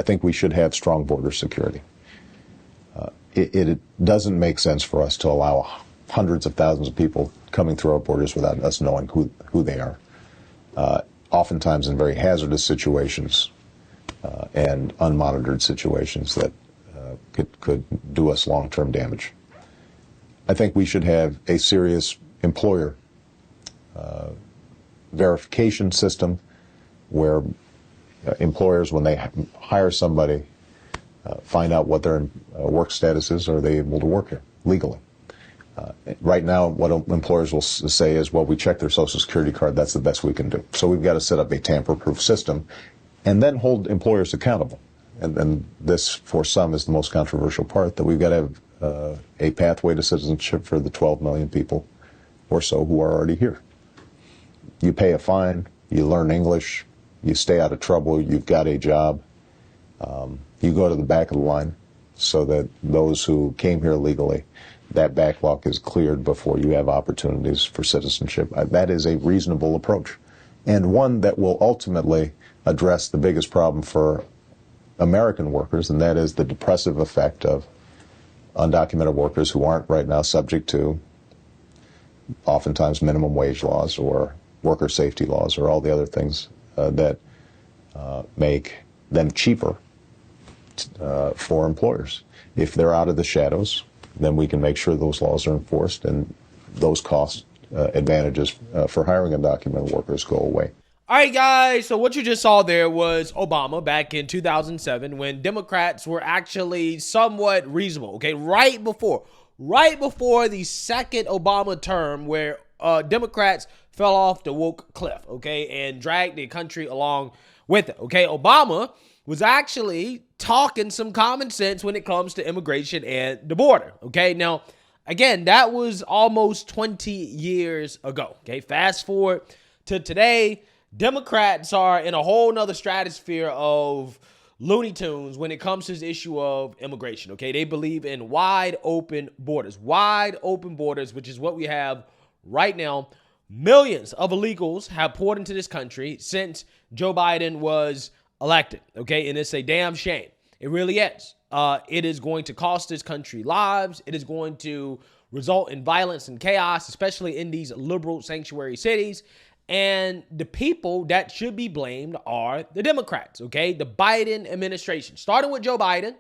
I think we should have strong border security. It doesn't make sense for us to allow hundreds of thousands of people coming through our borders without us knowing who they are, oftentimes in very hazardous situations and unmonitored situations that could do us long-term damage. I think we should have a serious employer verification system where employers, when they hire somebody, find out what their work status is. Are they able to work here legally? Right now, what employers will say is, well, we check their Social Security card. That's the best we can do. So we've got to set up a tamper-proof system and then hold employers accountable. And this, for some, is the most controversial part, that we've got to have a pathway to citizenship for the 12 million people or so who are already here. You pay a fine, you learn English, you stay out of trouble, you've got a job. You go to the back of the line so that those who came here legally, that backlog is cleared before you have opportunities for citizenship. That is a reasonable approach, and one that will ultimately address the biggest problem for American workers, and that is the depressive effect of undocumented workers who aren't right now subject to oftentimes minimum wage laws or worker safety laws or all the other things that make them cheaper for employers. If they're out of the shadows, then we can make sure those laws are enforced and those cost advantages for hiring undocumented workers go away. All right, guys, so what you just saw there was Obama back in 2007 when Democrats were actually somewhat reasonable, okay? Right before the second Obama term where Democrats fell off the woke cliff, okay, and dragged the country along with it, okay? Obama was actually talking some common sense when it comes to immigration and the border, okay? Now, again, that was almost 20 years ago, okay? Fast forward to today, Democrats are in a whole nother stratosphere of Looney Tunes when it comes to this issue of immigration, okay? They believe in wide open borders, which is what we have right now. Millions of illegals have poured into this country since Joe Biden was elected, okay? And it's a damn shame. It really is. It is going to cost this country lives. It is going to result in violence and chaos, especially in these liberal sanctuary cities. And the people that should be blamed are the Democrats, okay? The Biden administration, starting with Joe Biden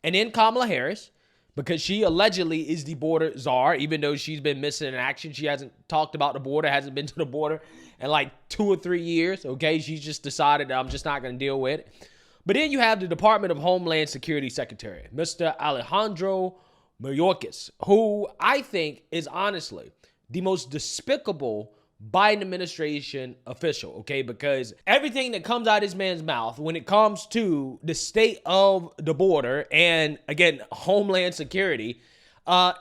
and then Kamala Harris, because she allegedly is the border czar, even though she's been missing in action. She hasn't talked about the border, hasn't been to the border in like 2 or 3 years, okay? She's just decided I'm just not going to deal with it. But then you have the Department of Homeland Security Secretary, Mr. Alejandro Mayorkas, who I think is honestly the most despicable Biden administration official, okay? Because everything that comes out of this man's mouth when it comes to the state of the border and, again, Homeland Security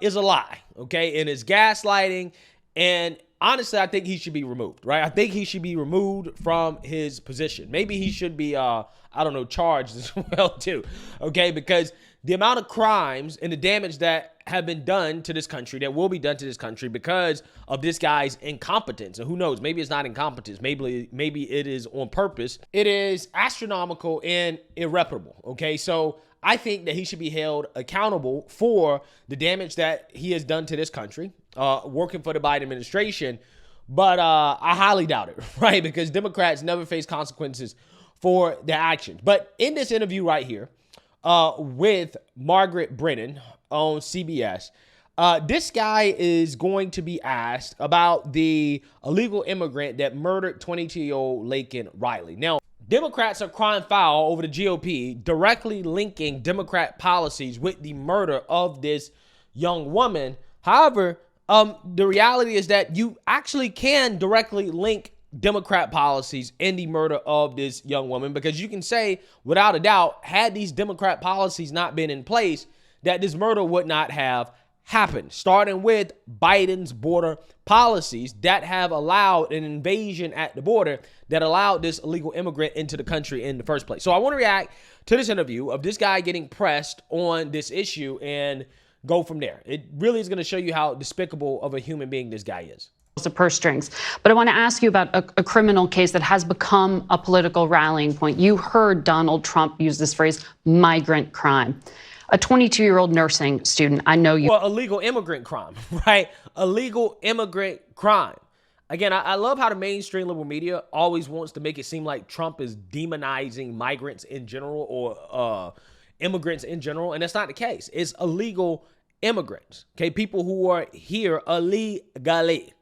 is a lie, okay? And it's gaslighting. And honestly, I think he should be removed, right? I think he should be removed from his position. Maybe he should be, charged as well, too, okay? Because the amount of crimes and the damage that have been done to this country, that will be done to this country because of this guy's incompetence. And who knows, maybe it's not incompetence. Maybe it is on purpose. It is astronomical and irreparable, okay? So I think that he should be held accountable for the damage that he has done to this country, working for the Biden administration. But I highly doubt it, right? Because Democrats never face consequences for their actions. But in this interview right here, with Margaret Brennan on CBS, this guy is going to be asked about the illegal immigrant that murdered 22-year-old Laken Riley. Now, Democrats are crying foul over the GOP directly linking Democrat policies with the murder of this young woman. However, the reality is that you actually can directly link Democrat policies in the murder of this young woman, because you can say without a doubt, had these Democrat policies not been in place, that this murder would not have happened, starting with Biden's border policies that have allowed an invasion at the border that allowed this illegal immigrant into the country in the first place. So I want to react to this interview of this guy getting pressed on this issue and go from there. It really is going to show you how despicable of a human being this guy is. the purse strings. But I want to ask you about a criminal case that has become a political rallying point. You heard Donald Trump use this phrase, migrant crime. A 22-year-old nursing student, I know you. Well, illegal immigrant crime, right? Illegal immigrant crime. Again, I love how the mainstream liberal media always wants to make it seem like Trump is demonizing migrants in general or immigrants in general, and that's not the case. It's illegal immigrants, okay? People who are here illegally.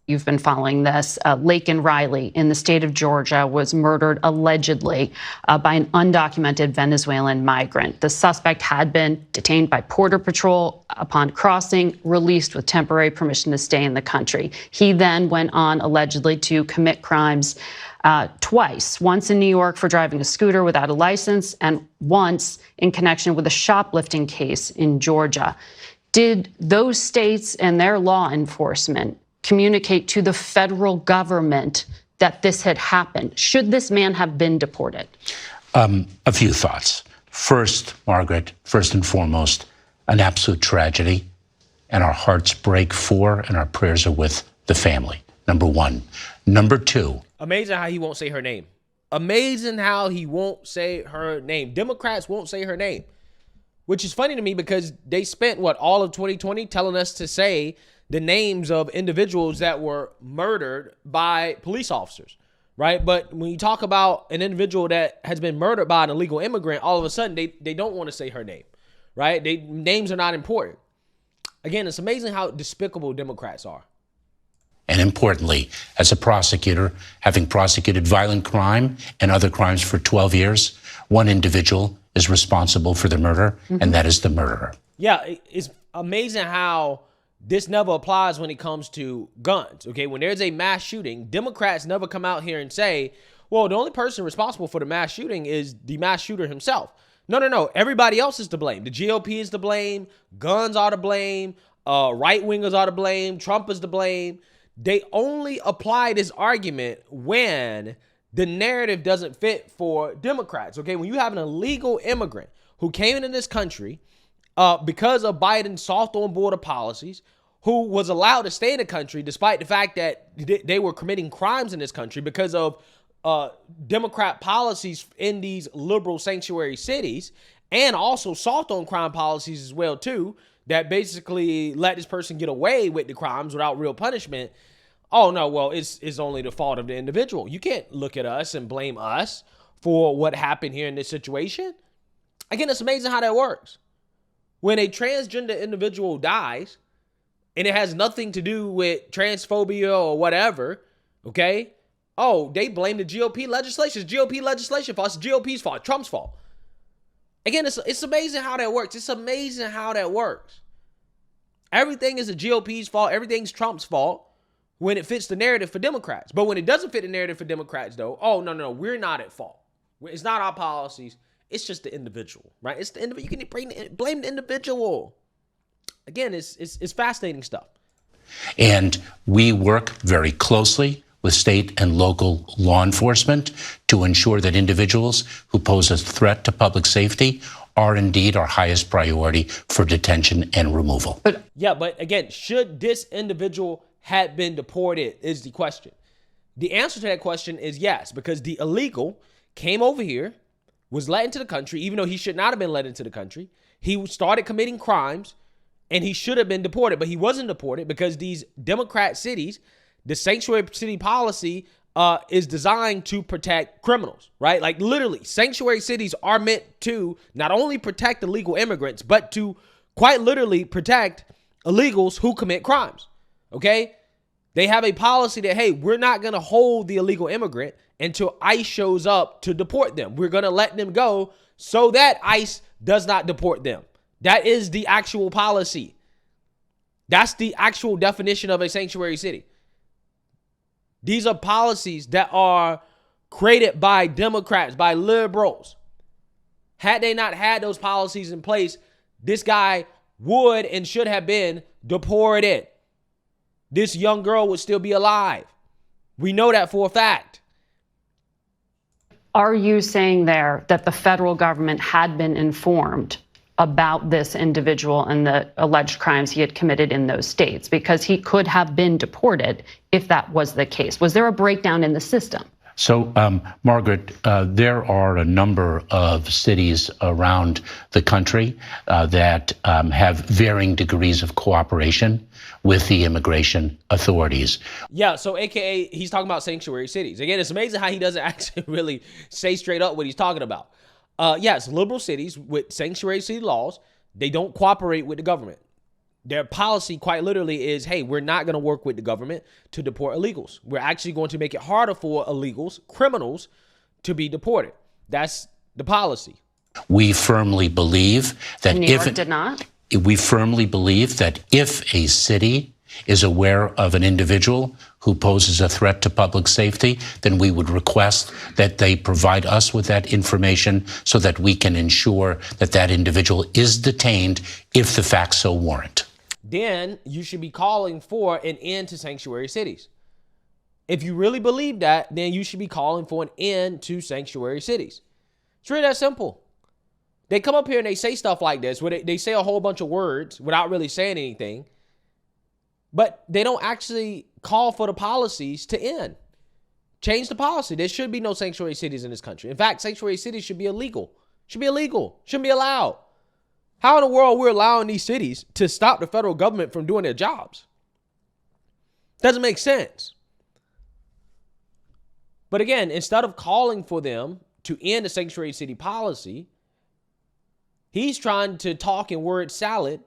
You've been following this. Laken Riley in the state of Georgia was murdered allegedly by an undocumented Venezuelan migrant. The suspect had been detained by Border Patrol upon crossing, released with temporary permission to stay in the country. He then went on allegedly to commit crimes twice, once in New York for driving a scooter without a license and once in connection with a shoplifting case in Georgia. Did those states and their law enforcement communicate to the federal government that this had happened? Should this man have been deported? A few thoughts. First, Margaret, first and foremost, an absolute tragedy, and our hearts break for and our prayers are with the family, number one. Number two. Amazing how he won't say her name. Amazing how he won't say her name. Democrats won't say her name, which is funny to me because they spent, all of 2020 telling us to say the names of individuals that were murdered by police officers, right? But when you talk about an individual that has been murdered by an illegal immigrant, all of a sudden they don't want to say her name, right? Names are not important. Again, it's amazing how despicable Democrats are. And importantly, as a prosecutor, having prosecuted violent crime and other crimes for 12 years, one individual is responsible for the murder, and that is the murderer. Yeah, it's amazing how this never applies when it comes to guns, okay? When there's a mass shooting, Democrats never come out here and say, well, the only person responsible for the mass shooting is the mass shooter himself. No. Everybody else is to blame. The GOP is to blame. Guns are to blame. Right-wingers are to blame. Trump is to blame. They only apply this argument when the narrative doesn't fit for Democrats, okay? When you have an illegal immigrant who came into this country because of Biden's soft on border policies, who was allowed to stay in the country despite the fact that they were committing crimes in this country because of Democrat policies in these liberal sanctuary cities, and also soft on crime policies as well too, that basically let this person get away with the crimes without real punishment. Oh no, well, it's only the fault of the individual. You can't look at us and blame us for what happened here in this situation. Again, it's amazing how that works. When a transgender individual dies, and it has nothing to do with transphobia or whatever, okay? Oh, they blame the GOP legislation. It's GOP legislation fault. It's GOP's fault. Trump's fault. Again, it's amazing how that works. It's amazing how that works. Everything is the GOP's fault. Everything's Trump's fault when it fits the narrative for Democrats. But when it doesn't fit the narrative for Democrats, though, oh, no, we're not at fault. It's not our policies. It's just the individual, right? It's the individual. You can blame the individual. Again, it's fascinating stuff. And we work very closely with state and local law enforcement to ensure that individuals who pose a threat to public safety are indeed our highest priority for detention and removal. But again, should this individual have been deported is the question. The answer to that question is yes, because the illegal came over here, was let into the country, even though he should not have been let into the country. He started committing crimes, and he should have been deported, but he wasn't deported because these Democrat cities, the sanctuary city policy is designed to protect criminals, right? Like literally, sanctuary cities are meant to not only protect illegal immigrants, but to quite literally protect illegals who commit crimes, okay? They have a policy that, hey, we're not going to hold the illegal immigrant until ICE shows up to deport them. We're going to let them go so that ICE does not deport them. That is the actual policy. That's the actual definition of a sanctuary city. These are policies that are created by Democrats, by liberals. Had they not had those policies in place, this guy would and should have been deported. This young girl would still be alive. We know that for a fact. Are you saying there that the federal government had been informed about this individual and the alleged crimes he had committed in those states? Because he could have been deported if that was the case. Was there a breakdown in the system? So, Margaret, there are a number of cities around the country that have varying degrees of cooperation with the immigration authorities. Yeah, so AKA, he's talking about sanctuary cities. Again, it's amazing how he doesn't actually really say straight up what he's talking about. Yes, liberal cities with sanctuary city laws, they don't cooperate with the government. Their policy quite literally is, hey, we're not going to work with the government to deport illegals. We're actually going to make it harder for illegals, criminals, to be deported. That's the policy. We firmly believe that New York did not? We firmly believe that if a city is aware of an individual who poses a threat to public safety, then we would request that they provide us with that information so that we can ensure that that individual is detained if the facts so warrant. Then you should be calling for an end to sanctuary cities. If you really believe that, then you should be calling for an end to sanctuary cities. It's really that simple. They come up here and they say stuff like this, where they say a whole bunch of words without really saying anything, but they don't actually call for the policies to end. Change the policy. There should be no sanctuary cities in this country. In fact, sanctuary cities should be illegal. Should be illegal. Shouldn't be allowed. How in the world we're allowing these cities to stop the federal government from doing their jobs? Doesn't make sense. But again, instead of calling for them to end the sanctuary city policy, he's trying to talk in word salad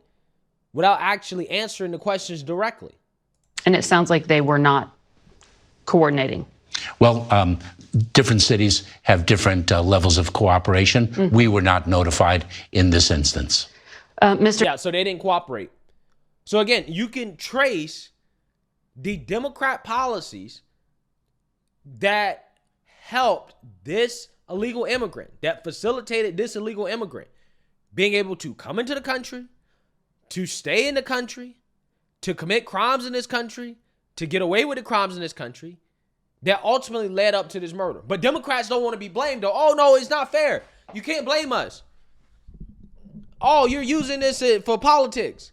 without actually answering the questions directly. And it sounds like they were not coordinating. Well, different cities have different levels of cooperation. Mm-hmm. We were not notified in this instance. Yeah, so they didn't cooperate. So again, you can trace the Democrat policies that helped this illegal immigrant, that facilitated this illegal immigrant being able to come into the country, to stay in the country, to commit crimes in this country, to get away with the crimes in this country, that ultimately led up to this murder. But Democrats don't want to be blamed, though. Oh, no, it's not fair. You can't blame us. Oh, you're using this for politics.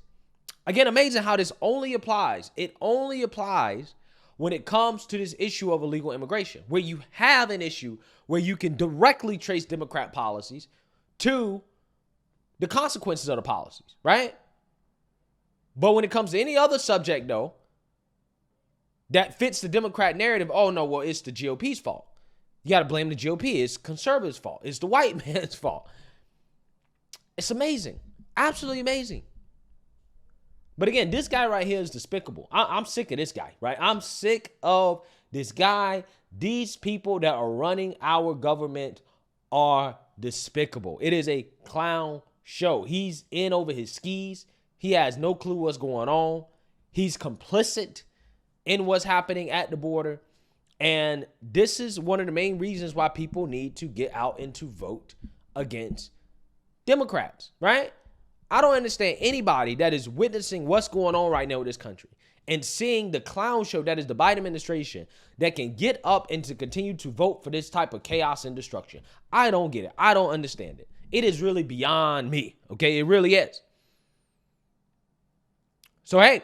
Again, amazing how this only applies. It only applies when it comes to this issue of illegal immigration, where you have an issue where you can directly trace Democrat policies to the consequences of the policies, right? But when it comes to any other subject, though, that fits the Democrat narrative, oh, no, well, it's the GOP's fault. You got to blame the GOP. It's conservatives' fault. It's the white man's fault. It's amazing. Absolutely amazing. But again, this guy right here is despicable. I'm sick of this guy, right? I'm sick of this guy. These people that are running our government are despicable. It is a clown show. He's in over his skis. He has no clue what's going on. He's complicit in what's happening at the border. And this is one of the main reasons why people need to get out and to vote against Democrats, right? I don't understand anybody that is witnessing what's going on right now with this country and seeing the clown show that is the Biden administration that can get up and to continue to vote for this type of chaos and destruction. I don't get it. I don't understand it. It is really beyond me, okay? It really is. So, hey,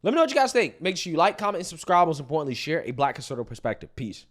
let me know what you guys think. Make sure you like, comment, and subscribe. Most importantly, share a Black conservative perspective. Peace.